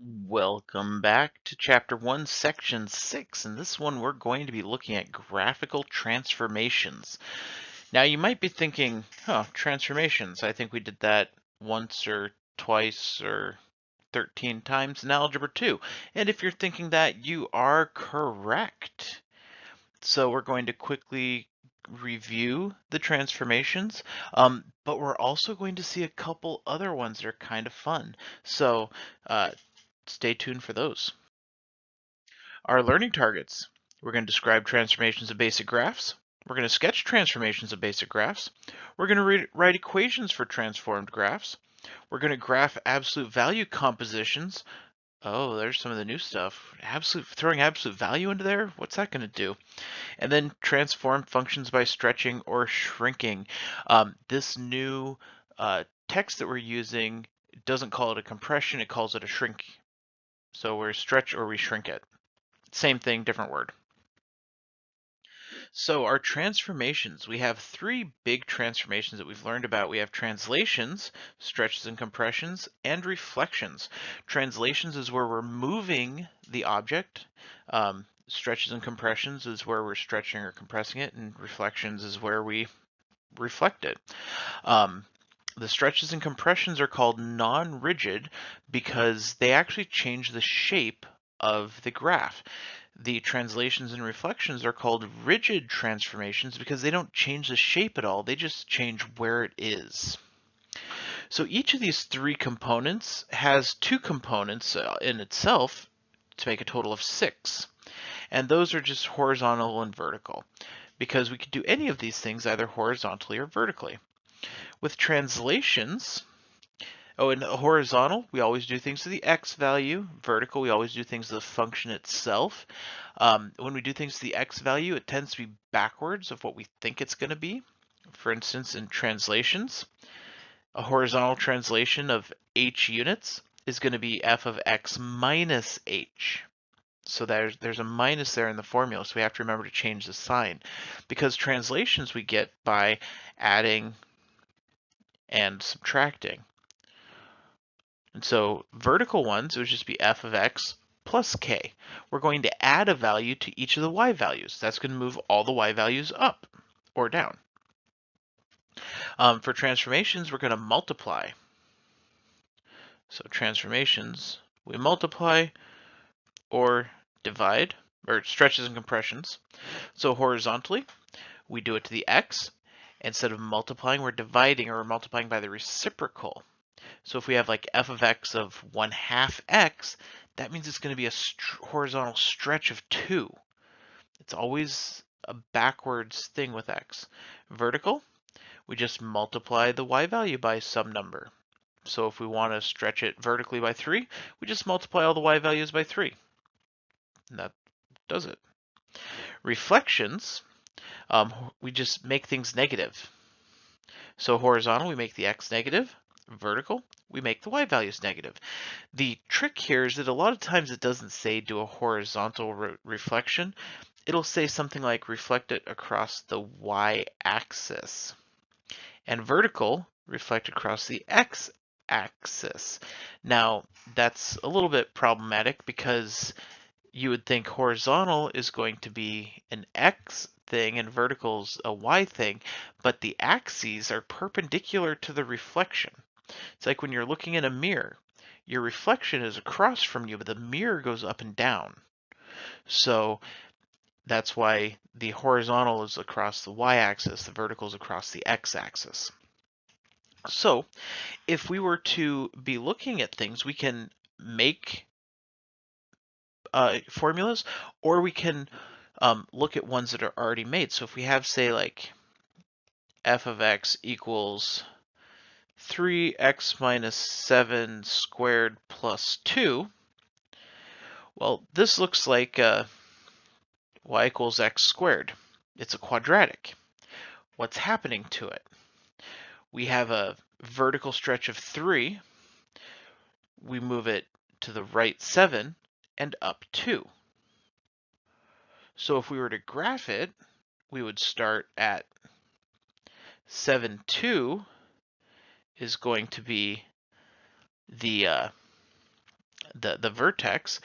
Welcome back to Chapter 1, Section 6. In this one, we're going to be looking at graphical transformations. Now, you might be thinking, transformations. I think we did that once or twice or 13 times in Algebra 2. And if you're thinking that, you are correct. So we're going to quickly review the transformations, but we're also going to see a couple other ones that are kind of fun. So stay tuned for those. Our learning targets. We're going to describe transformations of basic graphs. We're going to sketch transformations of basic graphs. We're going to write equations for transformed graphs. We're going to graph absolute value compositions. Oh, there's some of the new stuff. Throwing absolute value into there? What's that going to do? And then transform functions by stretching or shrinking. This new text that we're using doesn't call it a compression, it calls it a shrink. So we stretch or we shrink it. Same thing, different word. So our transformations, we have three big transformations that we've learned about. We have translations, stretches and compressions, and reflections. Translations is where we're moving the object. Stretches and compressions is where we're stretching or compressing it, and reflections is where we reflect it. The stretches and compressions are called non-rigid because they actually change the shape of the graph. The translations and reflections are called rigid transformations because they don't change the shape at all, they just change where it is. So each of these three components has two components in itself to make a total of 6. And those are just horizontal and vertical because we could do any of these things either horizontally or vertically. With translations, in horizontal, we always do things to the x value. Vertical, we always do things to the function itself. When we do things to the x value, it tends to be backwards of what we think it's going to be. For instance, in translations, a horizontal translation of h units is going to be f of x minus h. So there's a minus there in the formula, so we have to remember to change the sign. Because translations we get by adding and subtracting. And so vertical ones, it would just be f of x plus k. We're going to add a value to each of the y values. That's going to move all the y values up or down. For transformations, we're going to multiply. So transformations, we multiply or divide, or stretches and compressions. So horizontally, we do it to the x. Instead of multiplying, we're dividing, or we're multiplying by the reciprocal. So if we have like f of x of 1/2 x, that means it's going to be a horizontal stretch of 2. It's always a backwards thing with x. Vertical, we just multiply the y value by some number. So if we want to stretch it vertically by 3, we just multiply all the y values by 3. And that does it. Reflections, we just make things negative. So horizontal, we make the x negative. Vertical, we make the y values negative. The trick here is that a lot of times it doesn't say do a horizontal reflection. It'll say something like reflect it across the y-axis. And vertical, reflect across the x-axis. Now, that's a little bit problematic because you would think horizontal is going to be an x thing and vertical's a y thing, but the axes are perpendicular to the reflection. It's like when you're looking in a mirror, your reflection is across from you, but the mirror goes up and down. So that's why the horizontal is across the y-axis, the vertical is across the x-axis. So if we were to be looking at things, we can make formulas, or we can look at ones that are already made. So if we have, say, like f of x equals 3x minus 7 squared plus 2, well, this looks like y equals x squared. It's a quadratic. What's happening to it? We have a vertical stretch of 3. We move it to the right 7 and up 2. So if we were to graph it, we would start at 7, 2 is going to be the the vertex,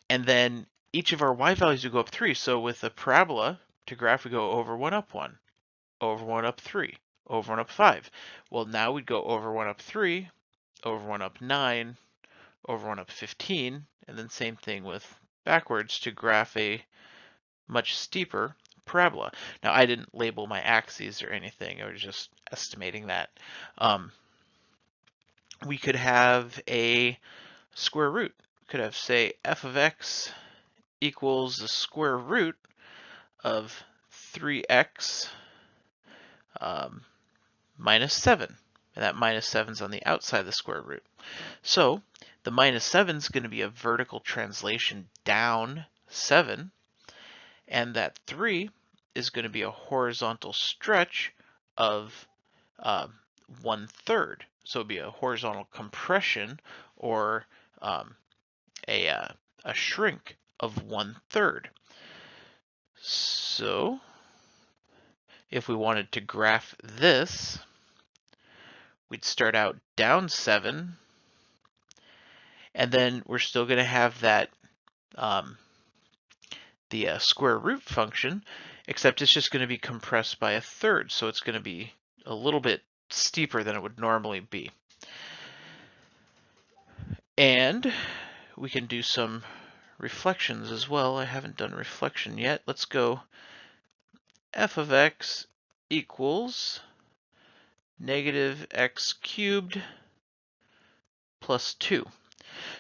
and then each of our y values would go up 3. So with a parabola, to graph, we go over 1 up 1, over 1 up 3, over 1 up 5. Well, now we'd go over 1 up 3, over 1 up 9, over 1 up 15, and then same thing with backwards to graph a much steeper parabola. Now, I didn't label my axes or anything. I was just estimating that. We could have a square root. We could have, say, f of x equals the square root of 3x minus 7. And that minus 7 is on the outside of the square root. So the minus 7 is going to be a vertical translation down 7. And that 3 is going to be a horizontal stretch of 1/3. So it'd be a horizontal compression, or a shrink of 1/3. So if we wanted to graph this, we'd start out down 7, and then we're still going to have that the square root function, except it's just going to be compressed by 1/3, so it's going to be a little bit steeper than it would normally be. And we can do some reflections as well. I haven't done reflection yet. Let's go f of x equals negative x cubed plus 2.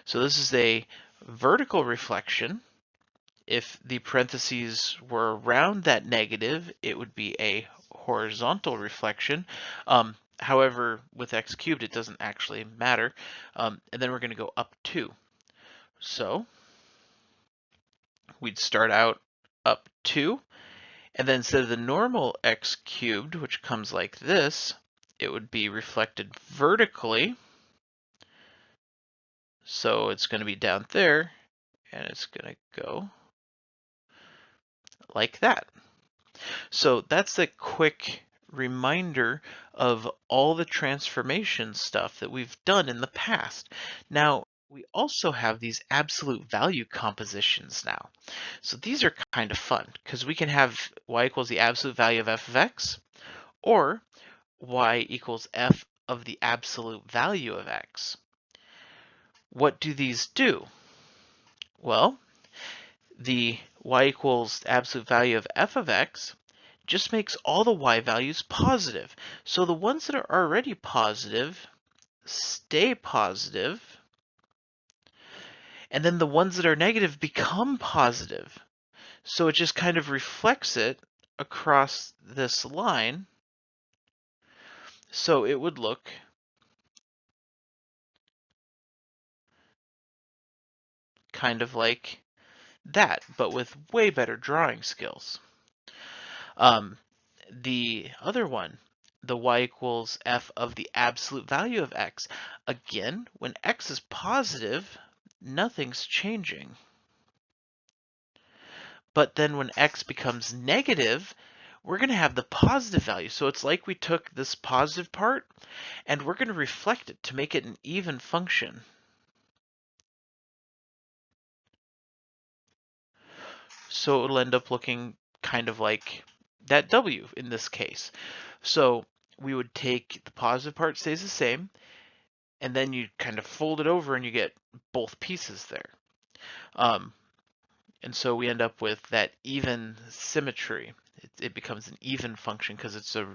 So this is a vertical reflection. If the parentheses were around that negative, it would be a horizontal reflection. However, with x cubed, it doesn't actually matter. And then we're going to go up 2. So we'd start out up 2, and then instead of the normal x cubed, which comes like this, it would be reflected vertically. So it's going to be down there, and it's going to go like that. So that's a quick reminder of all the transformation stuff that we've done in the past. Now, we also have these absolute value compositions now. So these are kind of fun because we can have y equals the absolute value of f of x, or y equals f of the absolute value of x. What do these do? Well, the y equals absolute value of f of x just makes all the y values positive. So the ones that are already positive stay positive, and then the ones that are negative become positive. So it just kind of reflects it across this line. So it would look kind of like that, but with way better drawing skills. The other one, the y equals f of the absolute value of x. Again, when x is positive, nothing's changing. But then when x becomes negative, we're going to have the positive value. So it's like we took this positive part and we're going to reflect it to make it an even function. So it'll end up looking kind of like that w in this case. So we would take the positive part stays the same, and then you kind of fold it over and you get both pieces there. And so we end up with that even symmetry. It becomes an even function because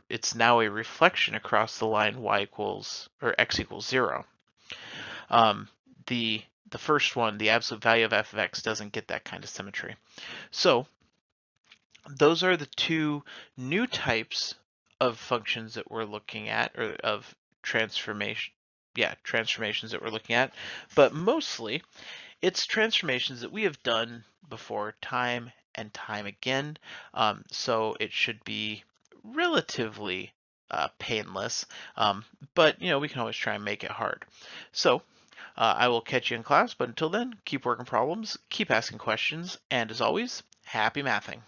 it's now a reflection across the line y equals, or x equals 0. The first one, the absolute value of f of x, doesn't get that kind of symmetry. So those are the two new types of functions that we're looking at, or of transformations that we're looking at. But mostly, it's transformations that we have done before time and time again. So it should be relatively painless, but we can always try and make it hard. So I will catch you in class, but until then, keep working problems, keep asking questions, and as always, happy mathing.